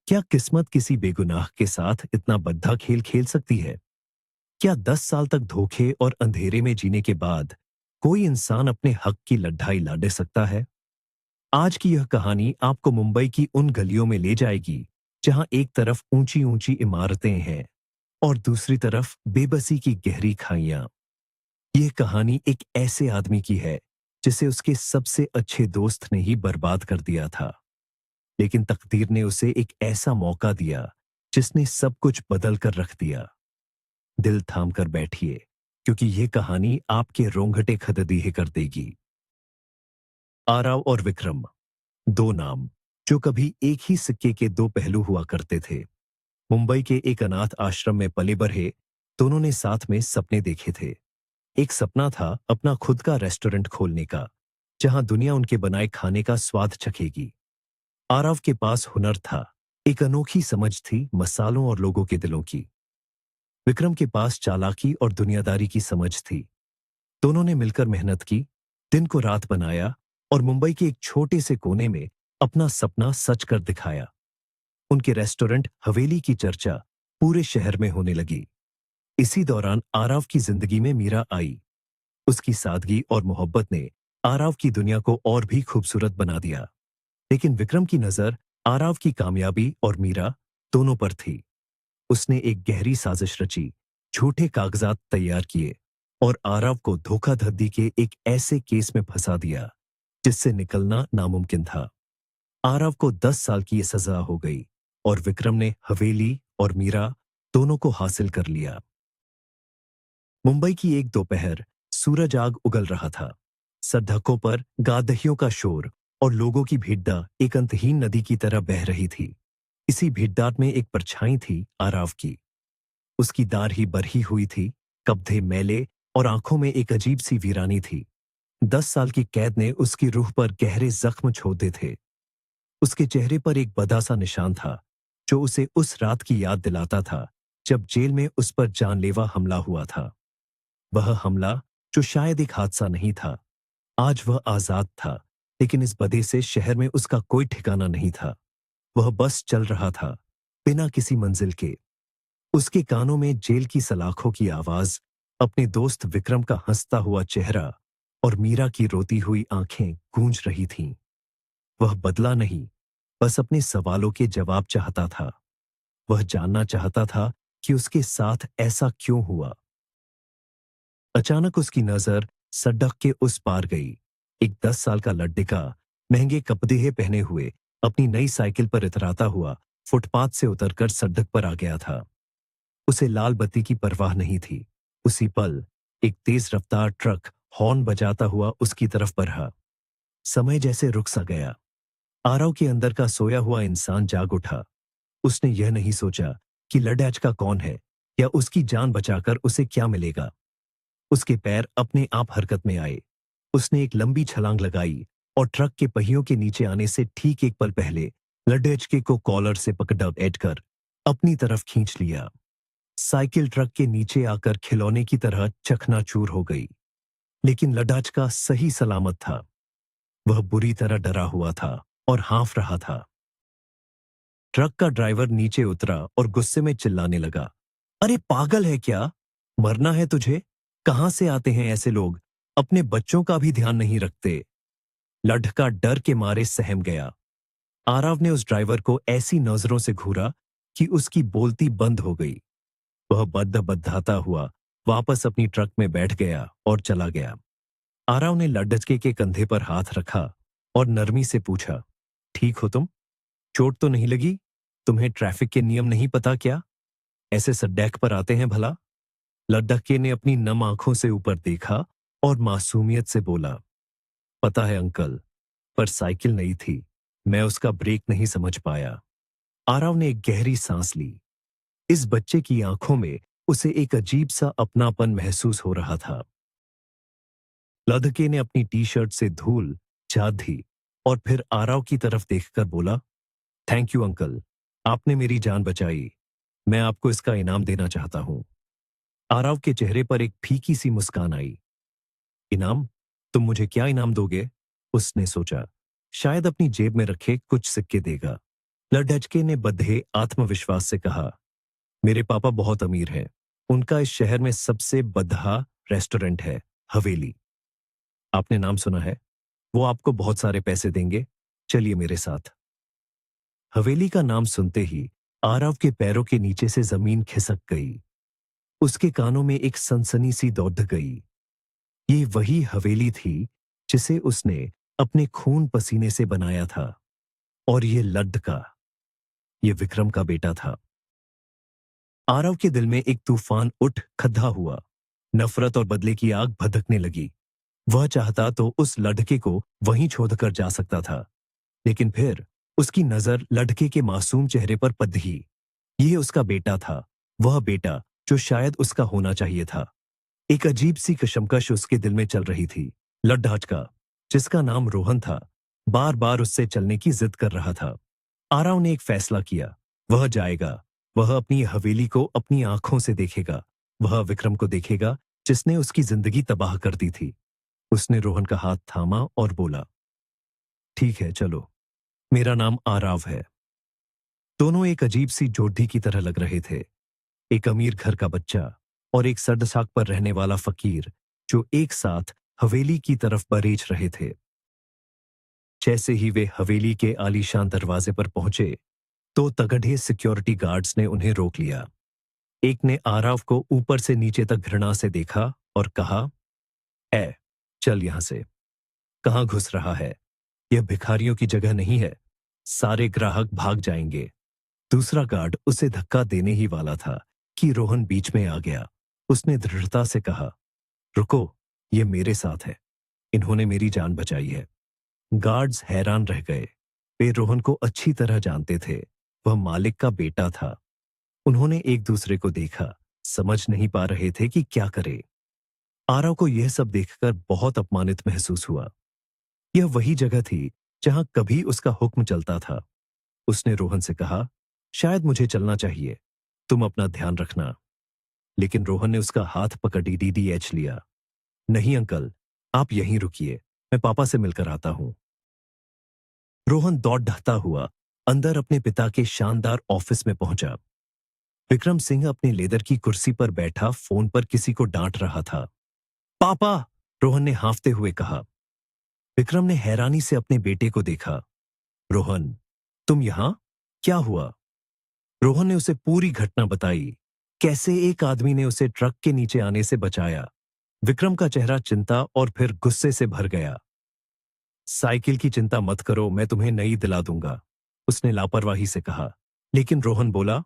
क्या किस्मत किसी बेगुनाह के साथ इतना बद्दा खेल खेल सकती है? क्या 10 साल तक धोखे और अंधेरे में जीने के बाद कोई इंसान अपने हक की लड़ाई लड़ सकता है? आज की यह कहानी आपको मुंबई की उन गलियों में ले जाएगी, जहां एक तरफ ऊंची-ऊंची इमारतें हैं और दूसरी तरफ बेबसी की गहरी खाइयां। यह कहानी एक ऐसे आदमी की है, जिसे उसके सबसे अच्छे दोस्त ने ही बर्बाद कर दिया था। लेकिन तकदीर ने उसे एक ऐसा मौका दिया, जिसने सब कुछ बदल कर रख दिया। दिल थाम कर बैठिए, क्योंकि यह कहानी आपके रोंगटे खड़ेदिए कर देगी। आरव और विक्रम, दो नाम जो कभी एक ही सिक्के के दो पहलू हुआ करते थे। मुंबई के एक अनाथ आश्रम में पले बढ़े दोनों ने साथ में सपने देखे थे। एक सपना था अपना खुद का रेस्टोरेंट खोलने का, जहां दुनिया उनके बनाए खाने का स्वाद चखेगी। आरव के पास हुनर था, एक अनोखी समझ थी मसालों और लोगों के दिलों की। विक्रम के पास चालाकी और दुनियादारी की समझ थी। दोनों ने मिलकर मेहनत की, दिन को रात बनाया और मुंबई के एक छोटे से कोने में अपना सपना सच कर दिखाया। उनके रेस्टोरेंट हवेली की चर्चा पूरे शहर में होने लगी। इसी दौरान आरव की जिंदगी में मीरा आई। उसकी सादगी और मोहब्बत ने आरव की दुनिया को और भी खूबसूरत बना दिया। लेकिन विक्रम की नजर आरव की कामयाबी और मीरा दोनों पर थी। उसने एक गहरी साजिश रची, झूठे कागजात तैयार किए और आरव को धोखाधड़ी के एक ऐसे केस में फंसा दिया, जिससे निकलना नामुमकिन था। आरव को 10 साल की ये सजा हो गई और विक्रम ने हवेली और मीरा दोनों को हासिल कर लिया। मुंबई की एक दोपहर, सूरज आग उगल रहा था। सड़कों पर गादहियों का शोर और लोगों की भीड़ एक अंतहीन नदी की तरह बह रही थी। इसी भीड़ में एक परछाई थी आरव की। उसकी दाढ़ी बरही हुई थी, कपड़े मैले और आंखों में एक अजीब सी वीरानी थी। 10 साल की कैद ने उसकी रूह पर गहरे जख्म छोड़े थे। उसके चेहरे पर एक बदा सा निशान था, जो उसे उस रात की याद दिलाता था जब जेल में उस पर जानलेवा हमला हुआ था। वह हमला जो शायद एक हादसा नहीं था। आज वह आजाद था, लेकिन इस बदे से शहर में उसका कोई ठिकाना नहीं था। वह बस चल रहा था, बिना किसी मंजिल के। उसके कानों में जेल की सलाखों की आवाज, अपने दोस्त विक्रम का हंसता हुआ चेहरा और मीरा की रोती हुई आंखें गूंज रही थीं। वह बदला नहीं, बस अपने सवालों के जवाब चाहता था। वह जानना चाहता था कि उसके साथ ऐसा क्यों हुआ। अचानक उसकी नजर सड़क के उस पार गई। एक 10 साल का लड़का, महंगे कपड़े पहने हुए, अपनी नई साइकिल पर इतराता हुआ फुटपाथ से उतरकर सड़क पर आ गया था। उसे लाल बत्ती की परवाह नहीं थी। उसी पल एक तेज रफ्तार ट्रक हॉर्न बजाता हुआ उसकी तरफ बढ़ा। समय जैसे रुक सा गया। आरव के अंदर का सोया हुआ इंसान जाग उठा। उसने यह नहीं सोचा कि लड़ाका कौन है या उसकी जान बचाकर उसे क्या मिलेगा। उसके पैर अपने आप हरकत में आए। उसने एक लंबी छलांग लगाई और ट्रक के पहियों के नीचे आने से ठीक एक पल पहले लड़के को कॉलर से पकड़ अपनी तरफ खींच लिया। साइकिल ट्रक के नीचे आकर खिलौने की तरह चकनाचूर हो गई। लेकिन लड़ाका सही सलामत था। वह बुरी तरह डरा हुआ था और हाँफ रहा था। ट्रक का ड्राइवर नीचे उतरा और गुस्से में चिल्लाने लगा, अरे पागल है क्या? मरना है तुझे? कहां से आते हैं ऐसे लोग? अपने बच्चों का भी ध्यान नहीं रखते। लड़का डर के मारे सहम गया। आरव ने उस ड्राइवर को ऐसी नजरों से घूरा कि उसकी बोलती बंद हो गई। वह बद्धाता हुआ वापस अपनी ट्रक में बैठ गया और चला गया। आरव ने लड़के के कंधे पर हाथ रखा और नरमी से पूछा, ठीक हो तुम? चोट तो नहीं लगी? तुम्हें ट्रैफिक के नियम नहीं पता क्या? ऐसे सड़क पर आते हैं भला? लड़के ने अपनी नम आंखों से ऊपर देखा और मासूमियत से बोला, पता है अंकल, पर साइकिल नई थी, मैं उसका ब्रेक नहीं समझ पाया। आरव ने एक गहरी सांस ली। इस बच्चे की आंखों में उसे एक अजीब सा अपनापन महसूस हो रहा था। लड़के ने अपनी टी शर्ट से धूल झाड़ दी और फिर आरव की तरफ देखकर बोला, थैंक यू अंकल, आपने मेरी जान बचाई। मैं आपको इसका इनाम देना चाहता हूं। आरव के चेहरे पर एक फीकी सी मुस्कान आई। इनाम? तुम मुझे क्या इनाम दोगे? उसने सोचा, शायद अपनी जेब में रखे कुछ सिक्के देगा। लड्ढचके ने बद्धे आत्मविश्वास से कहा, मेरे पापा बहुत अमीर हैं। उनका इस शहर में सबसे बधा रेस्टोरेंट है, हवेली। आपने नाम सुना है? वो आपको बहुत सारे पैसे देंगे। चलिए मेरे साथ। हवेली का नाम सुनते ही आरव के पैरों के नीचे से जमीन खिसक गई। उसके कानों में एक सनसनी सी दौड़ गई। ये वही हवेली थी जिसे उसने अपने खून पसीने से बनाया था। और ये लड्ढ का, ये विक्रम का बेटा था। आरव के दिल में एक तूफान उठ खद्दा हुआ। नफरत और बदले की आग भड़कने लगी। वह चाहता तो उस लड़के को वहीं छोड़कर जा सकता था, लेकिन फिर उसकी नजर लड़के के मासूम चेहरे पर पड़ी। यह उसका बेटा था, वह बेटा जो शायद उसका होना चाहिए था। एक अजीब सी कशमकश उसके दिल में चल रही थी। लड्ढाचका, जिसका नाम रोहन था, बार बार उससे चलने की जिद कर रहा था। आरव ने एक फैसला किया। वह जाएगा। वह अपनी हवेली को अपनी आंखों से देखेगा। वह विक्रम को देखेगा जिसने उसकी जिंदगी तबाह कर दी थी। उसने रोहन का हाथ थामा और बोला, ठीक है, चलो। मेरा नाम आरव है। दोनों एक अजीब सी जोड़ी की तरह लग रहे थे। एक अमीर घर का बच्चा और एक सड़साक पर रहने वाला फकीर जो एक साथ हवेली की तरफ बरेच रहे थे। जैसे ही वे हवेली के आलीशान दरवाजे पर पहुंचे तो तगड़े सिक्योरिटी गार्ड्स ने उन्हें रोक लिया। एक ने आरव को ऊपर से नीचे तक घृणा से देखा और कहा, ए, चल यहां से। कहां घुस रहा है? यह भिखारियों की जगह नहीं है। सारे ग्राहक भाग जाएंगे। दूसरा गार्ड उसे धक्का देने ही वाला था कि रोहन बीच में आ गया। उसने दृढ़ता से कहा, रुको, ये मेरे साथ है। इन्होंने मेरी जान बचाई है। गार्ड्स हैरान रह गए। वे रोहन को अच्छी तरह जानते थे। वह मालिक का बेटा था। उन्होंने एक दूसरे को देखा, समझ नहीं पा रहे थे कि क्या करे। आरव को यह सब देखकर बहुत अपमानित महसूस हुआ। यह वही जगह थी जहां कभी उसका हुक्म चलता था। उसने रोहन से कहा, शायद मुझे चलना चाहिए। तुम अपना ध्यान रखना। लेकिन रोहन ने उसका हाथ पकड़ डीडीएच लिया। नहीं अंकल, आप यहीं रुकिए, मैं पापा से मिलकर आता हूं। रोहन दौड़ ढहता हुआ अंदर अपने पिता के शानदार ऑफिस में पहुंचा। विक्रम सिंह अपने लेदर की कुर्सी पर बैठा फोन पर किसी को डांट रहा था। पापा, रोहन ने हांफते हुए कहा। विक्रम ने हैरानी से अपने बेटे को देखा। रोहन, तुम यहां? क्या हुआ? रोहन ने उसे पूरी घटना बताई। कैसे एक आदमी ने उसे ट्रक के नीचे आने से बचाया। विक्रम का चेहरा चिंता और फिर गुस्से से भर गया। साइकिल की चिंता मत करो, मैं तुम्हें नई दिला दूंगा, उसने लापरवाही से कहा। लेकिन रोहन बोला,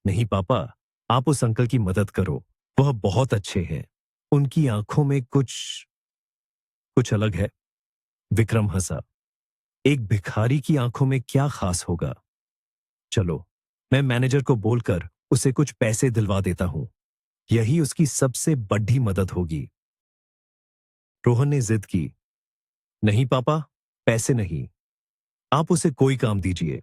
नहीं पापा, आप उस अंकल की मदद करो। वह बहुत अच्छे हैं। उनकी आंखों में कुछ कुछ अलग है। विक्रम हंसा। एक भिखारी की आंखों में क्या खास होगा? चलो, मैं मैनेजर को बोलकर उसे कुछ पैसे दिलवा देता हूं। यही उसकी सबसे बड़ी मदद होगी। रोहन ने जिद की, नहीं पापा, पैसे नहीं। आप उसे कोई काम दीजिए।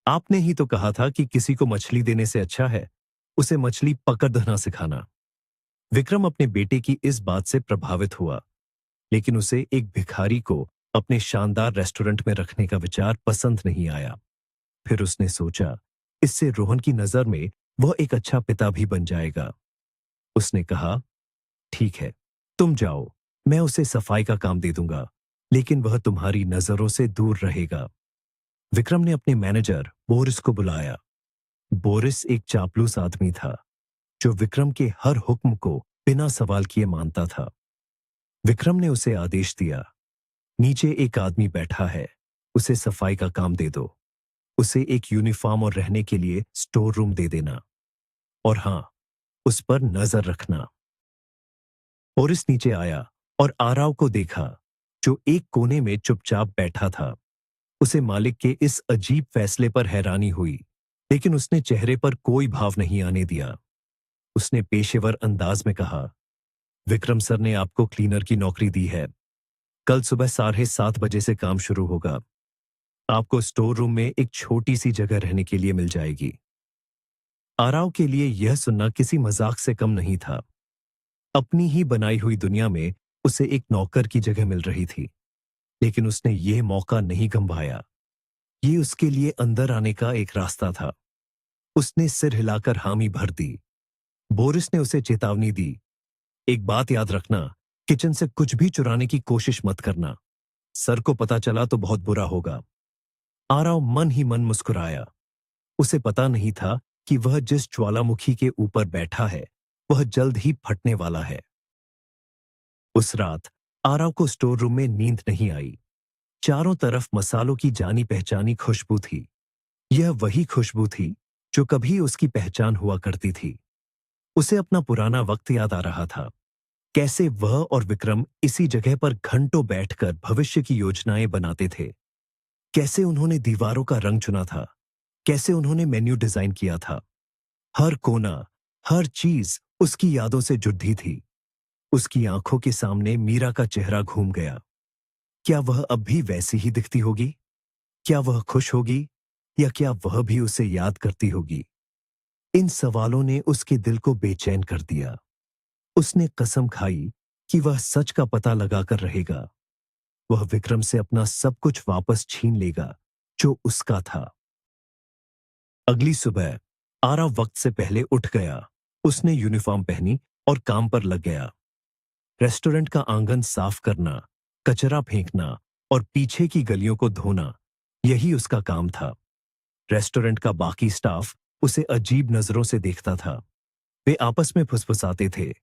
आपने ही तो कहा था कि किसी को मछली देने से अच्छा है उसे मछली पकड़ना सिखाना। विक्रम अपने बेटे की इस बात से प्रभावित हुआ, लेकिन उसे एक भिखारी को अपने शानदार रेस्टोरेंट में रखने का विचार पसंद नहीं आया। फिर उसने सोचा, इससे रोहन की नजर में वह एक अच्छा पिता भी बन जाएगा। उसने कहा, ठीक है, तुम जाओ, मैं उसे सफाई का काम दे दूंगा, लेकिन वह तुम्हारी नजरों से दूर रहेगा। विक्रम ने अपने मैनेजर बोरिस को बुलाया। बोरिस एक चापलूस आदमी था जो विक्रम के हर हुक्म को बिना सवाल किए मानता था। विक्रम ने उसे आदेश दिया, नीचे एक आदमी बैठा है, उसे सफाई का काम दे दो। उसे एक यूनिफॉर्म और रहने के लिए स्टोर रूम दे देना। और हां, उस पर नजर रखना। बोरिस नीचे आया और आरव को देखा, जो एक कोने में चुपचाप बैठा था। उसे मालिक के इस अजीब फैसले पर हैरानी हुई, लेकिन उसने चेहरे पर कोई भाव नहीं आने दिया। उसने पेशेवर अंदाज में कहा, विक्रम सर ने आपको क्लीनर की नौकरी दी है। कल सुबह 7:30 बजे से काम शुरू होगा। आपको स्टोर रूम में एक छोटी सी जगह रहने के लिए मिल जाएगी। आरव के लिए यह सुनना किसी मजाक से कम नहीं था। अपनी ही बनाई हुई दुनिया में उसे एक नौकर की जगह मिल रही थी, लेकिन उसने यह मौका नहीं गंवाया। ये उसके लिए अंदर आने का एक रास्ता था। उसने सिर हिलाकर हामी भर दी। बोरिस ने उसे चेतावनी दी, एक बात याद रखना, किचन से कुछ भी चुराने की कोशिश मत करना। सर को पता चला तो बहुत बुरा होगा। आरव मन ही मन मुस्कुराया। उसे पता नहीं था कि वह जिस ज्वालामुखी के ऊपर बैठा है वह जल्द ही फटने वाला है। उस रात आरव को स्टोर रूम में नींद नहीं आई। चारों तरफ मसालों की जानी पहचानी खुशबू थी। यह वही खुशबू थी जो कभी उसकी पहचान हुआ करती थी। उसे अपना पुराना वक्त याद आ रहा था। कैसे वह और विक्रम इसी जगह पर घंटों बैठकर भविष्य की योजनाएं बनाते थे। कैसे उन्होंने दीवारों का रंग चुना था। कैसे उन्होंने मेन्यू डिजाइन किया था। हर कोना, हर चीज उसकी यादों से जुड़ी थी। उसकी आंखों के सामने मीरा का चेहरा घूम गया। क्या वह अब भी वैसी ही दिखती होगी? क्या वह खुश होगी? या क्या वह भी उसे याद करती होगी? इन सवालों ने उसके दिल को बेचैन कर दिया। उसने कसम खाई कि वह सच का पता लगाकर रहेगा। वह विक्रम से अपना सब कुछ वापस छीन लेगा जो उसका था। अगली सुबह आरव वक्त से पहले उठ गया। उसने यूनिफॉर्म पहनी और काम पर लग गया। रेस्टोरेंट का आंगन साफ करना, कचरा फेंकना और पीछे की गलियों को धोना, यही उसका काम था। रेस्टोरेंट का बाकी स्टाफ उसे अजीब नजरों से देखता था। वे आपस में फुसफुसाते थे,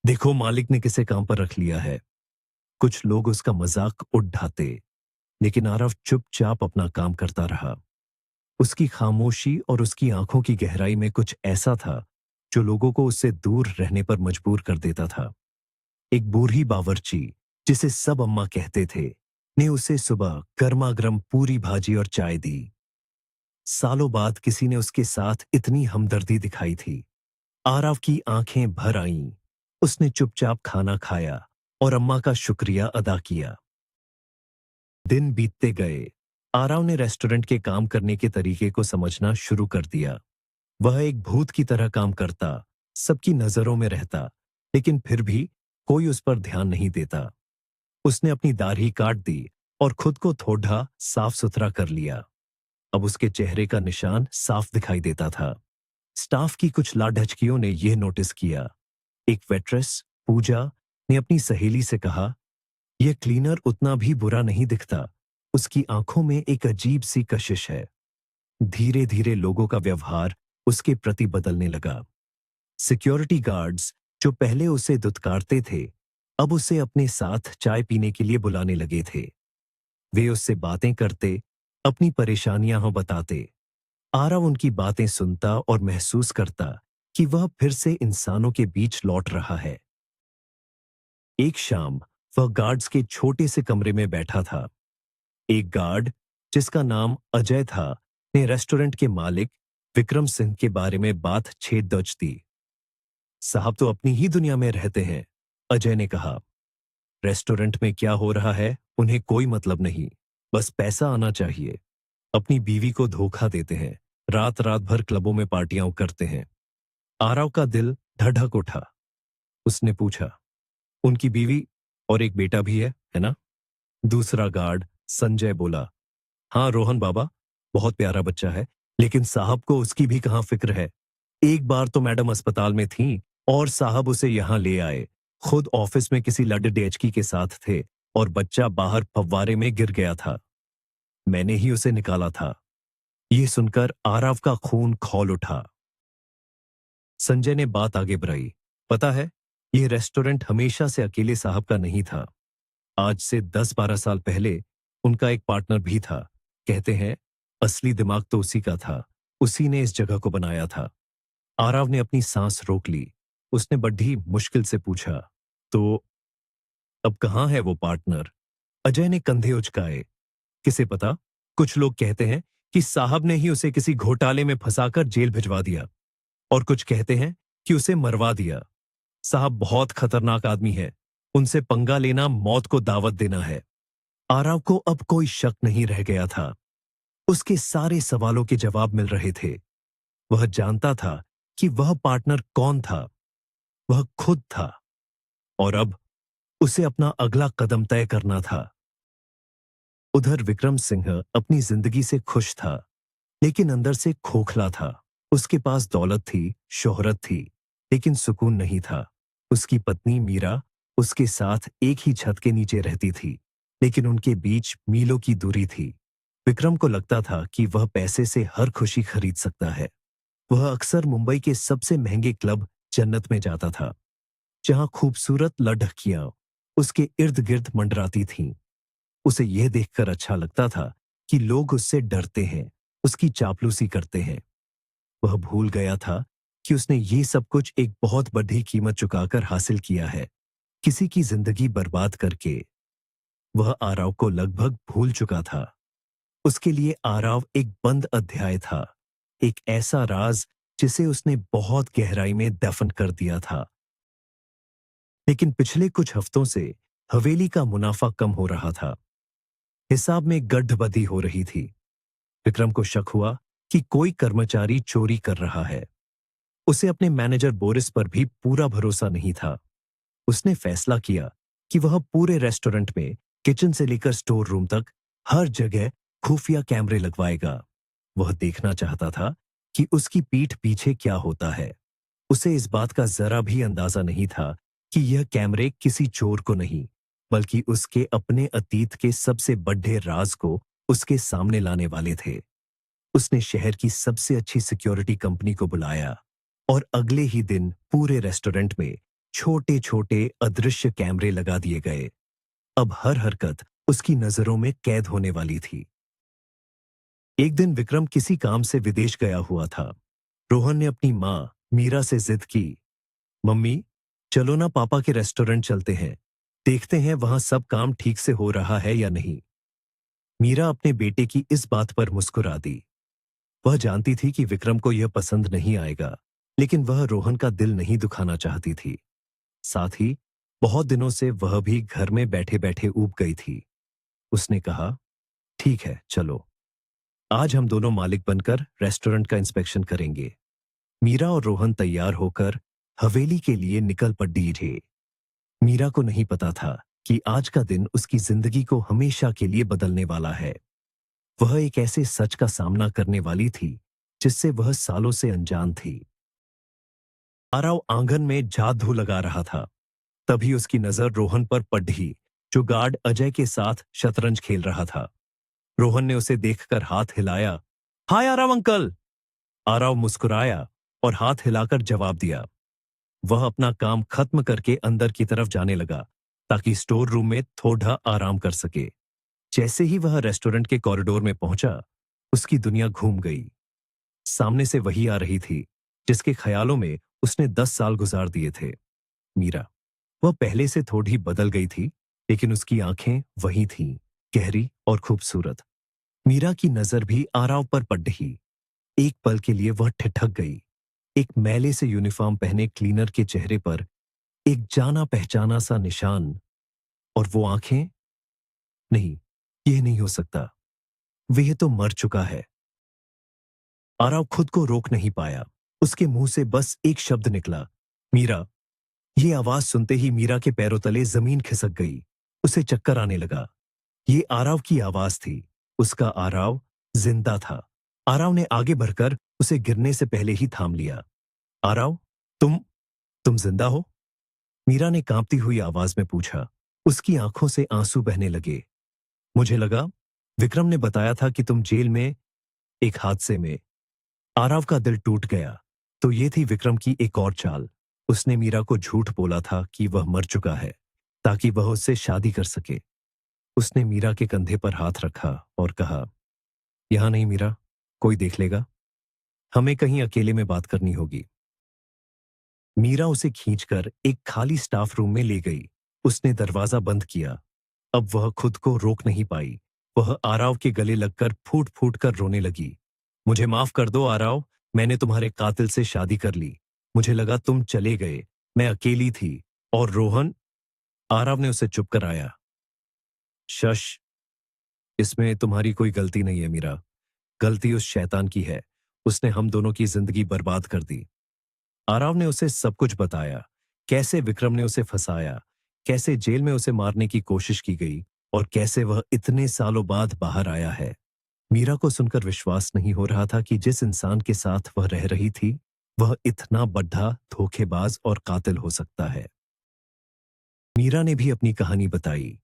देखो मालिक ने किसे काम पर रख लिया है। कुछ लोग उसका मजाक उड़ाते, लेकिन आरव चुपचाप अपना काम करता रहा। उसकी खामोशी और उसकी आंखों की गहराई में कुछ ऐसा था जो लोगों को उससे दूर रहने पर मजबूर कर देता था। एक बूढ़ी बावर्ची, जिसे सब अम्मा कहते थे, ने उसे सुबह गर्मा-गर्म पूरी भाजी और चाय दी। सालों बाद किसी ने उसके साथ इतनी हमदर्दी दिखाई थी। आरव की आंखें भर आईं। उसने चुपचाप खाना खाया और अम्मा का शुक्रिया अदा किया। दिन बीतते गए। आरव ने रेस्टोरेंट के काम करने के तरीके को समझना शुरू कर दिया। वह एक भूत की तरह काम करता, सबकी नजरों में रहता, लेकिन फिर भी कोई उस पर ध्यान नहीं देता। उसने अपनी दाढ़ी काट दी और खुद को थोड़ा साफ सुथरा कर लिया। अब उसके चेहरे का निशान साफ दिखाई देता था। स्टाफ की कुछ लाढचकियों ने यह नोटिस किया। एक वेट्रेस, पूजा, ने अपनी सहेली से कहा, यह क्लीनर उतना भी बुरा नहीं दिखता। उसकी आंखों में एक अजीब सी कशिश है। धीरे धीरे लोगों का व्यवहार उसके प्रति बदलने लगा। सिक्योरिटी गार्ड्स, जो पहले उसे दुत्कारते थे, अब उसे अपने साथ चाय पीने के लिए बुलाने लगे थे। वे उससे बातें करते, अपनी परेशानियां बताते। आरव उनकी बातें सुनता और महसूस करता कि वह फिर से इंसानों के बीच लौट रहा है। एक शाम वह गार्ड्स के छोटे से कमरे में बैठा था। एक गार्ड, जिसका नाम अजय था, ने रेस्टोरेंट के मालिक विक्रम सिंह के बारे में बात छेड़ दच दी। साहब तो अपनी ही दुनिया में रहते हैं, अजय ने कहा। रेस्टोरेंट में क्या हो रहा है उन्हें कोई मतलब नहीं, बस पैसा आना चाहिए। अपनी बीवी को धोखा देते हैं, रात रात भर क्लबों में पार्टियां करते हैं। आरव का दिल धड़क उठा। उसने पूछा, उनकी बीवी और एक बेटा भी है ना? दूसरा गार्ड संजय बोला, हाँ रोहन बाबा, बहुत प्यारा बच्चा है, लेकिन साहब को उसकी भी कहां फिक्र है। एक बार तो मैडम अस्पताल में थी और साहब उसे यहां ले आए। खुद ऑफिस में किसी लड़डेचकी के साथ थे और बच्चा बाहर फव्वारे में गिर गया था। मैंने ही उसे निकाला था। यह सुनकर आरव का खून खौल उठा। संजय ने बात आगे बढ़ाई, पता है, यह रेस्टोरेंट हमेशा से अकेले साहब का नहीं था। आज से 10-12 साल पहले उनका एक पार्टनर भी था। कहते हैं असली दिमाग तो उसी का था। उसी ने इस जगह को बनाया था। आरव ने अपनी सांस रोक ली। उसने बड़ी मुश्किल से पूछा, तो अब कहां है वो पार्टनर? अजय ने कंधे उचकाए। किसे पता, कुछ लोग कहते हैं कि साहब ने ही उसे किसी घोटाले में फंसाकर जेल भिजवा दिया, और कुछ कहते हैं कि उसे मरवा दिया। साहब बहुत खतरनाक आदमी है। उनसे पंगा लेना मौत को दावत देना है। आरव को अब कोई शक नहीं रह गया था। उसके सारे सवालों के जवाब मिल रहे थे। वह जानता था कि वह पार्टनर कौन था। वह खुद था। और अब उसे अपना अगला कदम तय करना था। उधर विक्रम सिंह अपनी जिंदगी से खुश था, लेकिन अंदर से खोखला था। उसके पास दौलत थी, शोहरत थी, लेकिन सुकून नहीं था। उसकी पत्नी मीरा उसके साथ एक ही छत के नीचे रहती थी, लेकिन उनके बीच मीलों की दूरी थी। विक्रम को लगता था कि वह पैसे से हर खुशी खरीद सकता है। वह अक्सर मुंबई के सबसे महंगे क्लब जन्नत में जाता था, जहां खूबसूरत लड़कियां उसके इर्द गिर्द मंडराती थीं। उसे यह देखकर अच्छा लगता था कि लोग उससे डरते हैं, उसकी चापलूसी करते हैं। वह भूल गया था कि उसने ये सब कुछ एक बहुत बड़ी कीमत चुकाकर हासिल किया है, किसी की जिंदगी बर्बाद करके। वह आरव को लगभग भूल चुका था। उसके लिए आरव एक बंद अध्याय था, एक ऐसा राज जिसे उसने बहुत गहराई में दफन कर दिया था। लेकिन पिछले कुछ हफ्तों से हवेली का मुनाफा कम हो रहा था। हिसाब में गड़बड़ी हो रही थी। विक्रम को शक हुआ कि कोई कर्मचारी चोरी कर रहा है। उसे अपने मैनेजर बोरिस पर भी पूरा भरोसा नहीं था। उसने फैसला किया कि वह पूरे रेस्टोरेंट में, किचन से लेकर स्टोर रूम तक, हर जगह खुफिया कैमरे लगवाएगा। वह देखना चाहता था कि उसकी पीठ पीछे क्या होता है। उसे इस बात का जरा भी अंदाजा नहीं था कि यह कैमरे किसी चोर को नहीं, बल्कि उसके अपने अतीत के सबसे बड़े राज को उसके सामने लाने वाले थे। उसने शहर की सबसे अच्छी सिक्योरिटी कंपनी को बुलाया और अगले ही दिन पूरे रेस्टोरेंट में छोटे छोटे अदृश्य कैमरे लगा दिए गए। अब हर हरकत उसकी नजरों में कैद होने वाली थी। एक दिन विक्रम किसी काम से विदेश गया हुआ था। रोहन ने अपनी माँ मीरा से जिद की, मम्मी, चलो ना पापा के रेस्टोरेंट चलते हैं, देखते हैं वहां सब काम ठीक से हो रहा है या नहीं। मीरा अपने बेटे की इस बात पर मुस्कुरा दी। वह जानती थी कि विक्रम को यह पसंद नहीं आएगा, लेकिन वह रोहन का दिल नहीं दुखाना चाहती थी। साथ ही बहुत दिनों से वह भी घर में बैठे बैठे ऊब गई थी। उसने कहा, ठीक है, चलो, आज हम दोनों मालिक बनकर रेस्टोरेंट का इंस्पेक्शन करेंगे। मीरा और रोहन तैयार होकर हवेली के लिए निकल पड़ी थे। मीरा को नहीं पता था कि आज का दिन उसकी जिंदगी को हमेशा के लिए बदलने वाला है। वह एक ऐसे सच का सामना करने वाली थी जिससे वह सालों से अनजान थी। आरव आंगन में जादू लगा रहा था। तभी उसकी नजर रोहन पर पड़ी, जो गार्ड अजय के साथ शतरंज खेल रहा था। रोहन ने उसे देखकर हाथ हिलाया। हाय आरव अंकल। आरव मुस्कुराया और हाथ हिलाकर जवाब दिया। वह अपना काम खत्म करके अंदर की तरफ जाने लगा, ताकि स्टोर रूम में थोड़ा आराम कर सके। जैसे ही वह रेस्टोरेंट के कॉरिडोर में पहुंचा, उसकी दुनिया घूम गई। सामने से वही आ रही थी जिसके ख्यालों में उसने 10 साल गुजार दिए थे, मीरा। वह पहले से थोड़ी बदल गई थी, लेकिन उसकी आंखें वही थीं, गहरी और खूबसूरत। मीरा की नजर भी आरव पर पड़ रही। एक पल के लिए वह ठिठक गई। एक मैले से यूनिफॉर्म पहने क्लीनर के चेहरे पर एक जाना पहचाना सा निशान, और वो आंखें। नहीं, यह नहीं हो सकता। वह तो मर चुका है। आरव खुद को रोक नहीं पाया। उसके मुंह से बस एक शब्द निकला, मीरा। ये आवाज सुनते ही मीरा के पैरों तले जमीन खिसक गई। उसे चक्कर आने लगा। ये आरव की आवाज थी। उसका आरव जिंदा था। आरव ने आगे बढ़कर उसे गिरने से पहले ही थाम लिया। आरव, तुम जिंदा हो? मीरा ने कांपती हुई आवाज में पूछा। उसकी आंखों से आंसू बहने लगे। मुझे लगा विक्रम ने बताया था कि तुम जेल में, एक हादसे में। आरव का दिल टूट गया। तो ये थी विक्रम की एक और चाल। उसने मीरा को झूठ बोला था कि वह मर चुका है, ताकि वह उससे शादी कर सके। उसने मीरा के कंधे पर हाथ रखा और कहा, यहां नहीं मीरा, कोई देख लेगा। हमें कहीं अकेले में बात करनी होगी। मीरा उसे खींचकर एक खाली स्टाफ रूम में ले गई। उसने दरवाजा बंद किया। अब वह खुद को रोक नहीं पाई। वह आरव के गले लगकर फूट फूट कर रोने लगी। मुझे माफ कर दो आरव, मैंने तुम्हारे कातिल से शादी कर ली। मुझे लगा तुम चले गए, मैं अकेली थी। और रोहन। आरव ने उसे चुप कराया। शश, इसमें तुम्हारी कोई गलती नहीं है मीरा। गलती उस शैतान की है। उसने हम दोनों की जिंदगी बर्बाद कर दी। आरव ने उसे सब कुछ बताया। कैसे विक्रम ने उसे फंसाया, कैसे जेल में उसे मारने की कोशिश की गई, और कैसे वह इतने सालों बाद बाहर आया है। मीरा को सुनकर विश्वास नहीं हो रहा था कि जिस इंसान के साथ वह रह रही थी, वह इतना बड्ढा, धोखेबाज और कातिल हो सकता है। मीरा ने भी अपनी कहानी बताई।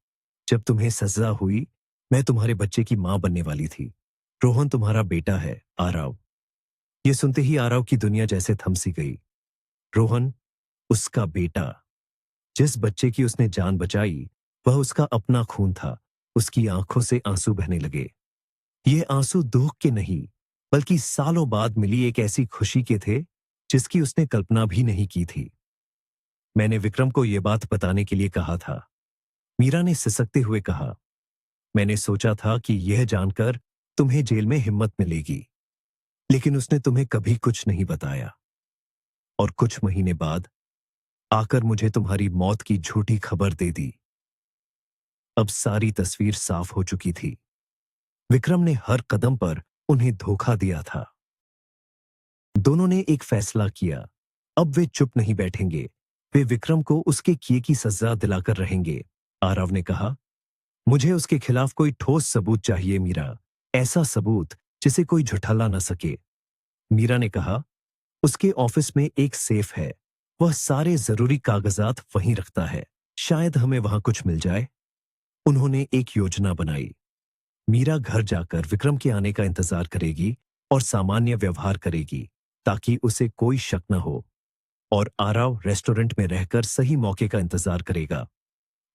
जब तुम्हें सजा हुई, मैं तुम्हारे बच्चे की मां बनने वाली थी। रोहन तुम्हारा बेटा है, आरव। ये सुनते ही आरव की दुनिया जैसे थम सी गई। रोहन, उसका बेटा। जिस बच्चे की उसने जान बचाई, वह उसका अपना खून था। उसकी आंखों से आंसू बहने लगे। ये आंसू दुख के नहीं, बल्कि सालों बाद मिली एक ऐसी खुशी के थे जिसकी उसने कल्पना भी नहीं की थी। मैंने विक्रम को यह बात बताने के लिए कहा था, मीरा ने सिसकते हुए कहा। मैंने सोचा था कि यह जानकर तुम्हें जेल में हिम्मत मिलेगी, लेकिन उसने तुम्हें कभी कुछ नहीं बताया। और कुछ महीने बाद आकर मुझे तुम्हारी मौत की झूठी खबर दे दी। अब सारी तस्वीर साफ हो चुकी थी। विक्रम ने हर कदम पर उन्हें धोखा दिया था। दोनों ने एक फैसला किया, अब वे चुप नहीं बैठेंगे। वे विक्रम को उसके किए की सजा दिलाकर रहेंगे। आरव ने कहा, मुझे उसके खिलाफ कोई ठोस सबूत चाहिए मीरा, ऐसा सबूत जिसे कोई झुठला न सके। मीरा ने कहा, उसके ऑफिस में एक सेफ है, वह सारे जरूरी कागजात वहीं रखता है, शायद हमें वहां कुछ मिल जाए। उन्होंने एक योजना बनाई। मीरा घर जाकर विक्रम के आने का इंतजार करेगी और सामान्य व्यवहार करेगी ताकि उसे कोई शक न हो, और आरव रेस्टोरेंट में रहकर सही मौके का इंतजार करेगा।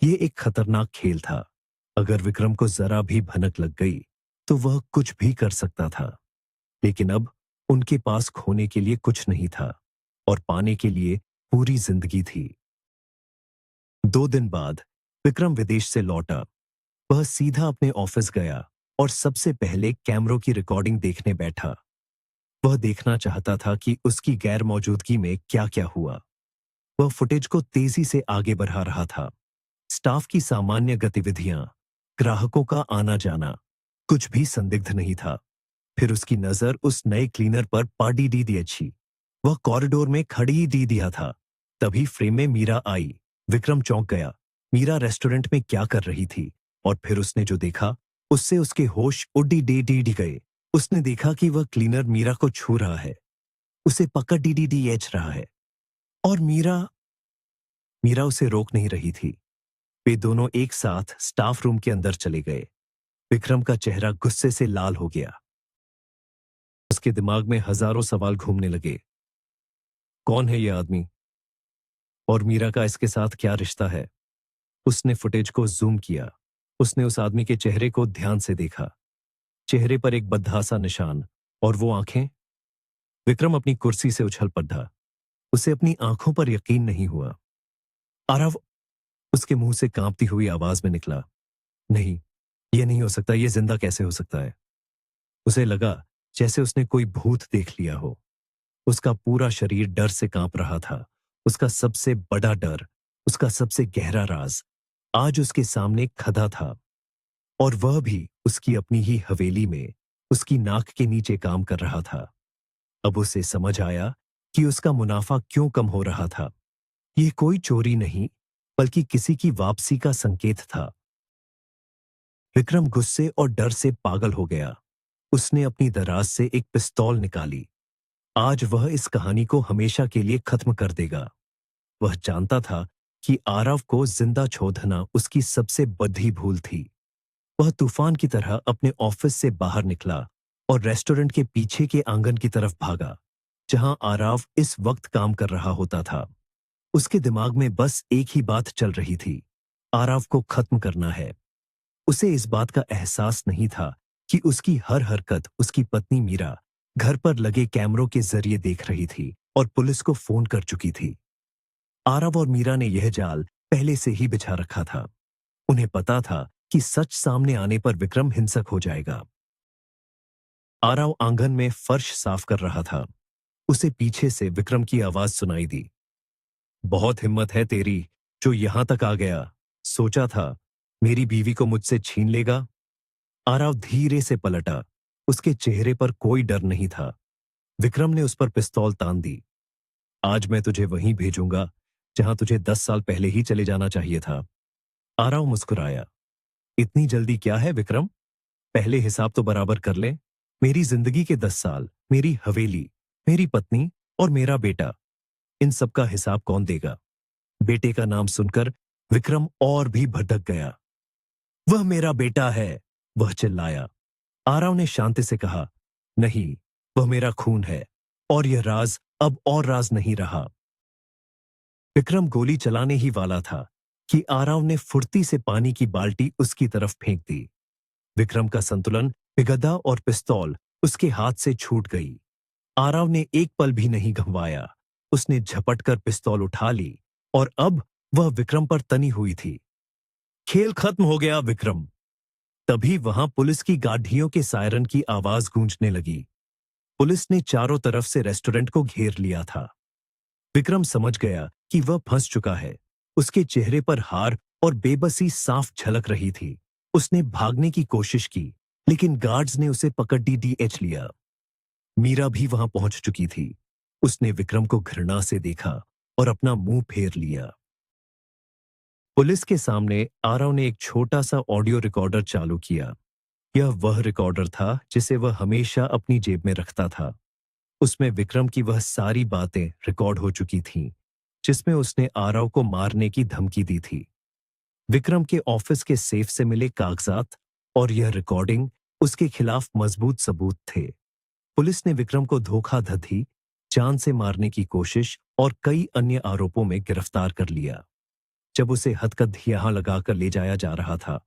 ये एक खतरनाक खेल था। अगर विक्रम को जरा भी भनक लग गई तो वह कुछ भी कर सकता था। लेकिन अब उनके पास खोने के लिए कुछ नहीं था और पाने के लिए पूरी जिंदगी थी। 2 दिन बाद विक्रम विदेश से लौटा। वह सीधा अपने ऑफिस गया और सबसे पहले कैमरों की रिकॉर्डिंग देखने बैठा। वह देखना चाहता था कि उसकी गैर मौजूदगी में क्या क्या हुआ। वह फुटेज को तेजी से आगे बढ़ा रहा था। स्टाफ की सामान्य गतिविधियां, ग्राहकों का आना जाना, कुछ भी संदिग्ध नहीं था। फिर उसकी नजर उस नए क्लीनर पर पड़ी दी अच्छी। वह कॉरिडोर में खड़ी दी दिया था। तभी फ्रेम में मीरा आई। विक्रम चौंक गया। मीरा रेस्टोरेंट में क्या कर रही थी? और फिर उसने जो देखा, उससे उसके होश उड्डी डी गए। उसने देखा कि वह क्लीनर मीरा को छू रहा है, उसे पकड़ डी एच रहा है, और मीरा मीरा उसे रोक नहीं रही थी। वे दोनों एक साथ स्टाफ रूम के अंदर चले गए। विक्रम का चेहरा गुस्से से लाल हो गया। उसके दिमाग में हजारों सवाल घूमने लगे। कौन है यह आदमी? और मीरा का इसके साथ क्या रिश्ता है? उसने फुटेज को जूम किया। उसने उस आदमी के चेहरे को ध्यान से देखा। चेहरे पर एक बदहासा निशान, और वो आंखें। विक्रम अपनी कुर्सी से उछल पड़ा। उसे अपनी आंखों पर यकीन नहीं हुआ। आरव, उसके मुंह से कांपती हुई आवाज में निकला। नहीं, यह नहीं हो सकता। यह जिंदा कैसे हो सकता है? उसे लगा जैसे उसने कोई भूत देख लिया हो। उसका पूरा शरीर डर से कांप रहा था। उसका सबसे बड़ा डर, उसका सबसे गहरा राज आज उसके सामने खड़ा था, और वह भी उसकी अपनी ही हवेली में, उसकी नाक के नीचे काम कर रहा था। अब उसे समझ आया कि उसका मुनाफा क्यों कम हो रहा था। यह कोई चोरी नहीं, बल्कि किसी की वापसी का संकेत था। विक्रम गुस्से और डर से पागल हो गया। उसने अपनी दराज से एक पिस्तौल निकाली। आज वह इस कहानी को हमेशा के लिए खत्म कर देगा। वह जानता था कि आरव को जिंदा छोड़ना उसकी सबसे बड़ी भूल थी। वह तूफान की तरह अपने ऑफिस से बाहर निकला और रेस्टोरेंट के पीछे के आंगन की तरफ भागा, जहां आरव इस वक्त काम कर रहा होता था। उसके दिमाग में बस एक ही बात चल रही थी, आरव को खत्म करना है। उसे इस बात का एहसास नहीं था कि उसकी हर हरकत उसकी पत्नी मीरा घर पर लगे कैमरों के जरिए देख रही थी और पुलिस को फोन कर चुकी थी। आरव और मीरा ने यह जाल पहले से ही बिछा रखा था। उन्हें पता था कि सच सामने आने पर विक्रम हिंसक हो जाएगा। आरव आंगन में फर्श साफ कर रहा था। उसे पीछे से विक्रम की आवाज सुनाई दी। बहुत हिम्मत है तेरी, जो यहां तक आ गया। सोचा था मेरी बीवी को मुझसे छीन लेगा? आरव धीरे से पलटा। उसके चेहरे पर कोई डर नहीं था। विक्रम ने उस पर पिस्तौल तान दी। आज मैं तुझे वहीं भेजूंगा जहां तुझे 10 साल पहले ही चले जाना चाहिए था। आरव मुस्कुराया। इतनी जल्दी क्या है विक्रम? पहले हिसाब तो बराबर कर ले। मेरी जिंदगी के 10 साल, मेरी हवेली, मेरी पत्नी और मेरा बेटा, इन सब का हिसाब कौन देगा? बेटे का नाम सुनकर विक्रम और भी भड़क गया। वह मेरा बेटा है, वह चिल्लाया। आरव ने शांति से कहा, नहीं, वह मेरा खून है और यह राज अब और राज नहीं रहा। विक्रम गोली चलाने ही वाला था कि आरव ने फुर्ती से पानी की बाल्टी उसकी तरफ फेंक दी। विक्रम का संतुलन बिगड़ा और पिस्तौल उसके हाथ से छूट गई। आरव ने एक पल भी नहीं गंवाया। उसने झपटकर पिस्तौल उठा ली और अब वह विक्रम पर तनी हुई थी। खेल खत्म हो गया विक्रम। तभी वहां पुलिस की गाड़ियों के सायरन की आवाज गूंजने लगी। पुलिस ने चारों तरफ से रेस्टोरेंट को घेर लिया था। विक्रम समझ गया कि वह फंस चुका है। उसके चेहरे पर हार और बेबसी साफ झलक रही थी। उसने भागने की कोशिश की, लेकिन गार्ड्स ने उसे पकड़ डीएच लिया। मीरा भी वहां पहुंच चुकी थी। उसने विक्रम को घृणा से देखा और अपना मुंह फेर लिया। पुलिस के सामने आरव ने एक छोटा सा ऑडियो रिकॉर्डर चालू किया। यह वह रिकॉर्डर था जिसे वह हमेशा अपनी जेब में रखता था। उसमें विक्रम की वह सारी बातें रिकॉर्ड हो चुकी थीं, जिसमें उसने आरव को मारने की धमकी दी थी। विक्रम के ऑफिस के सेफ से मिले कागजात और यह रिकॉर्डिंग उसके खिलाफ मजबूत सबूत थे। पुलिस ने विक्रम को धोखाधड़ी, जान से मारने की कोशिश और कई अन्य आरोपों में गिरफ्तार कर लिया। जब उसे हथकंडियां लगाकर ले जाया जा रहा था,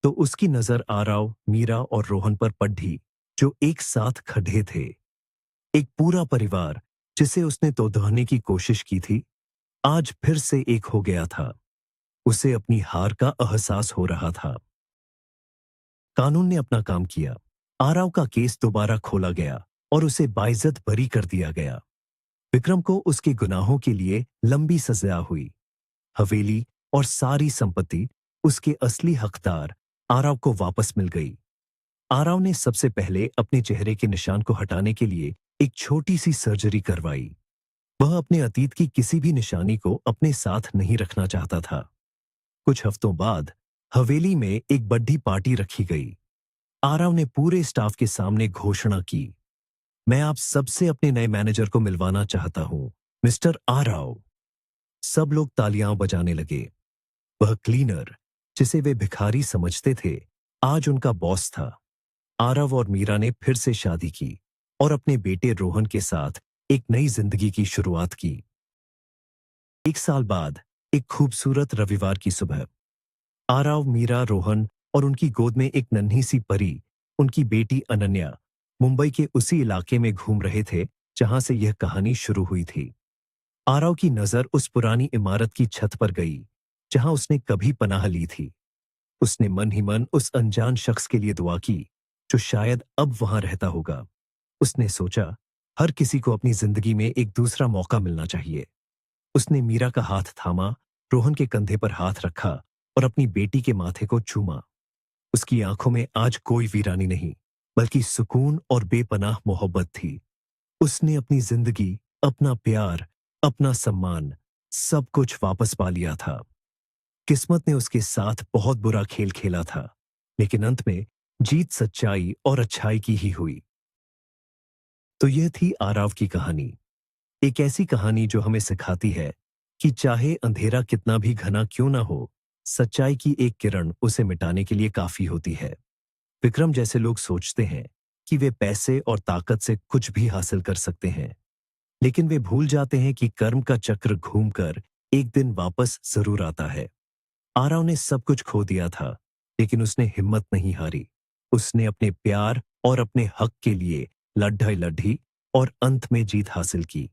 तो उसकी नजर आरव, मीरा और रोहन पर पड़ी, जो एक साथ खड़े थे। एक पूरा परिवार जिसे उसने तोड़ने की कोशिश की थी, आज फिर से एक हो गया था। उसे अपनी हार का एहसास हो रहा था। कानून ने अपना काम किया। आरव का केस दोबारा खोला गया और उसे बाइज्जत बरी कर दिया गया। विक्रम को उसके गुनाहों के लिए लंबी सजा हुई। हवेली और सारी संपत्ति उसके असली हकदार आरव को वापस मिल गई। आरव ने सबसे पहले अपने चेहरे के निशान को हटाने के लिए एक छोटी सी सर्जरी करवाई। वह अपने अतीत की किसी भी निशानी को अपने साथ नहीं रखना चाहता था। कुछ हफ्तों बाद हवेली में एक बड़ी पार्टी रखी गई। आरव ने पूरे स्टाफ के सामने घोषणा की, मैं आप सबसे अपने नए मैनेजर को मिलवाना चाहता हूं, मिस्टर आरव। सब लोग तालियां बजाने लगे। वह क्लीनर, जिसे वे भिखारी समझते थे, आज उनका बॉस था। आरव और मीरा ने फिर से शादी की और अपने बेटे रोहन के साथ एक नई जिंदगी की शुरुआत की। 1 साल बाद एक खूबसूरत रविवार की सुबह आरव, मीरा, रोहन और उनकी गोद में एक नन्ही सी परी, उनकी बेटी अनन्या, मुंबई के उसी इलाके में घूम रहे थे जहां से यह कहानी शुरू हुई थी। आरव की नजर उस पुरानी इमारत की छत पर गई जहां उसने कभी पनाह ली थी। उसने मन ही मन उस अनजान शख्स के लिए दुआ की जो शायद अब वहां रहता होगा। उसने सोचा, हर किसी को अपनी जिंदगी में एक दूसरा मौका मिलना चाहिए। उसने मीरा का हाथ थामा, रोहन के कंधे पर हाथ रखा और अपनी बेटी के माथे को चूमा। उसकी आंखों में आज कोई वीरानी नहीं, बल्कि सुकून और बेपनाह मोहब्बत थी। उसने अपनी जिंदगी, अपना प्यार, अपना सम्मान, सब कुछ वापस पा लिया था। किस्मत ने उसके साथ बहुत बुरा खेल खेला था, लेकिन अंत में जीत सच्चाई और अच्छाई की ही हुई। तो यह थी आरव की कहानी। एक ऐसी कहानी जो हमें सिखाती है कि चाहे अंधेरा कितना भी घना क्यों ना हो, सच्चाई की एक किरण उसे मिटाने के लिए काफी होती है। विक्रम जैसे लोग सोचते हैं कि वे पैसे और ताकत से कुछ भी हासिल कर सकते हैं, लेकिन वे भूल जाते हैं कि कर्म का चक्र घूमकर एक दिन वापस जरूर आता है। आरव ने सब कुछ खो दिया था, लेकिन उसने हिम्मत नहीं हारी। उसने अपने प्यार और अपने हक के लिए लड़ाई लड़ी और अंत में जीत हासिल की।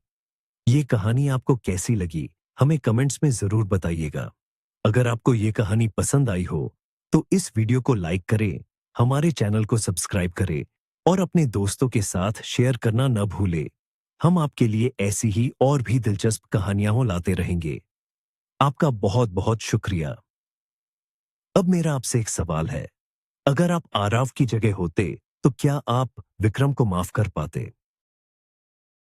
ये कहानी आपको कैसी लगी, हमें कमेंट्स में जरूर बताइएगा। अगर आपको ये कहानी पसंद आई हो तो इस वीडियो को लाइक करें, हमारे चैनल को सब्सक्राइब करें और अपने दोस्तों के साथ शेयर करना न भूलें। हम आपके लिए ऐसी ही और भी दिलचस्प कहानियां लाते रहेंगे। आपका बहुत बहुत शुक्रिया। अब मेरा आपसे एक सवाल है, अगर आप आरव की जगह होते तो क्या आप विक्रम को माफ कर पाते?